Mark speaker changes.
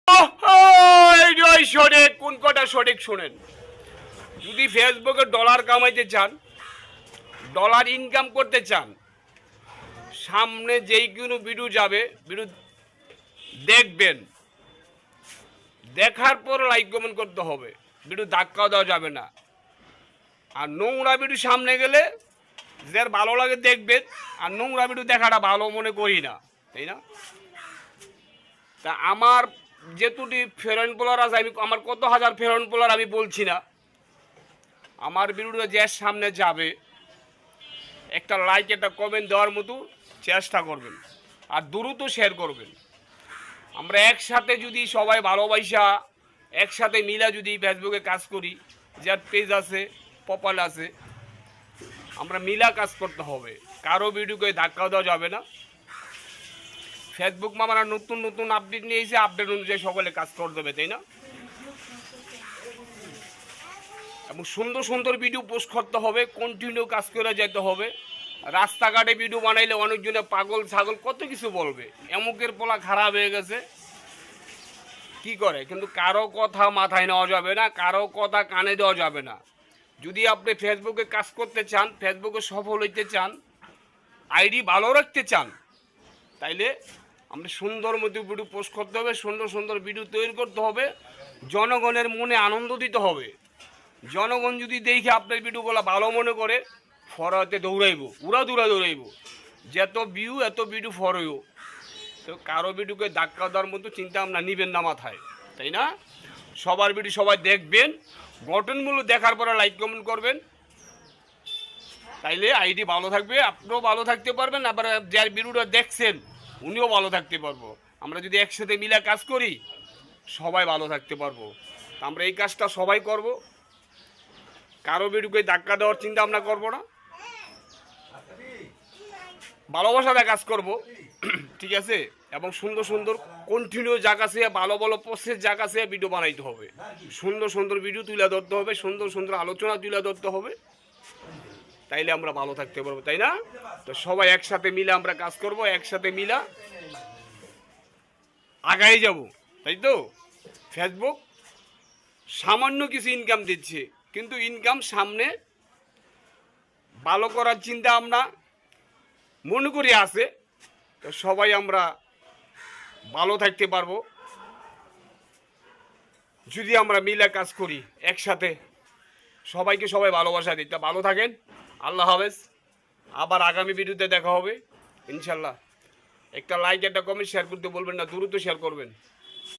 Speaker 1: এইটাই সঠিক। কোন কটা সঠিক শোনেন। যদি ফেসবুকে ডলার কামাইতে চান, ডলার ইনকাম করতে চান, সামনে যেই কোনো ভিডিও যাবে, ভিডিও দেখবেন, দেখার পর লাইক কমেন্ট করতে হবে, ভিডিও ধাক্কাও দেওয়া যাবে না। আর নোংরা ভিডিও সামনে গেলে যার ভালো লাগে দেখবেন, আর নোংরা ভিডিও দেখাটা ভালো মনে করি না, তাই না? তা আমার যেতুটি ফেরন পোলার আছে, আমি আমার কত হাজার ফেরন পোলার আমি বলছি না, আমার ভিডিওটা যে সামনে যাবে একটা লাইক একটা কমেন্ট দেওয়ার মতো চেষ্টা করবেন, আর দ্রুত শেয়ার করবেন। আমরা একসাথে যদি সবাই ভালোবাসা একসাথে মিলা যদি ফেসবুকে কাজ করি, যার পেজ আছে প্রোফাইল আছে, আমরা মিলা কাজ করতে হবে, কারো ভিডিওকে ধাক্কা দেওয়া যাবে না। ফেসবুক মামারা নতুন নতুন আপডেট নিয়ে এসে আপডেট অনুযায়ী সকলে কাজ করতে হবে, তাই না? এবং সুন্দর সুন্দর ভিডিও পোস্ট করতে হবে, কন্টিনিউ কাজ করে যেতে হবে। রাস্তাঘাটে ভিডিও বানাইলে অনেকজনে পাগল ছাগল কত কিছু বলবে, এমুকের পোলা খারাপ হয়ে গেছে কি করে, কিন্তু কারো কথা মাথায় নেওয়া যাবে না, কারো কথা কানে দেওয়া যাবে না। যদি আপনি ফেসবুকে কাজ করতে চান, ফেসবুকে সফল হইতে চান, আইডি ভালো রাখতে চান, তাইলে আমরা সুন্দর মতো ভিডিও পোস্ট করতে হবে, সুন্দর সুন্দর ভিডিও তৈরি করতে হবে, জনগণের মনে আনন্দ দিতে হবে। জনগণ যদি দেখে আপনার ভিডিওগুলো ভালো মনে করে ফরওয়ার্ডে দৌড়াইব, উড়া দৌড়াইব, যত ভিউ এত ভিডিও ফরইও। তো কারো ভিডিওকে ধাক্কা দেওয়ার মতো চিন্তা আমরা নিবেন না মাথায়, তাই না? সবার ভিডিও সবাই দেখবেন, গঠনমূলক দেখার পরে লাইক কমেন্ট করবেন, তাইলে আইডি ভালো থাকবে, আপনিও ভালো থাকতে পারবেন, আবার যার ভিডিওটা দেখছেন উনিও ভালো থাকতে পারবো। আমরা যদি একসাথে মিলে কাজ করি সবাই ভালো থাকতে পারবো। আমরা এই কাজটা সবাই করব, কারো ভিডিওকে ধাক্কা দেওয়ার চিন্তা আমরা করবো না, ভালোবাসাতে কাজ করব, ঠিক আছে? এবং সুন্দর সুন্দর কন্টিনিউ জায়গা সে ভালো ভালো প্রসেস জায়গা সে ভিডিও বানাইতে হবে, সুন্দর সুন্দর ভিডিও তুলে ধরতে হবে, সুন্দর সুন্দর আলোচনা তুলে ধরতে হবে, তাইলে আমরা ভালো থাকতে পারবো, তাই না? তো সবাই একসাথে মিলে আমরা কাজ করব, একসাথে মিলা আগাই যাব, তাই তো? ফেসবুক সামান্য কিছু ইনকাম দিচ্ছে, কিন্তু ইনকাম সামনে ভালো করার চিন্তা আমরা মনে করি আছে। তো সবাই আমরা ভালো থাকতে পারবো যদি আমরা মিলে কাজ করি একসাথে। সবাইকে সবাই ভালোবাসা দিই। তা ভালো থাকেন, আল্লাহ হাফেজ। আবার আগামী ভিডিওতে দেখা হবে ইনশাল্লাহ। একটা লাইক একটা কমেন্ট শেয়ার করতে বলবেন না, দ্রুত শেয়ার করবেন।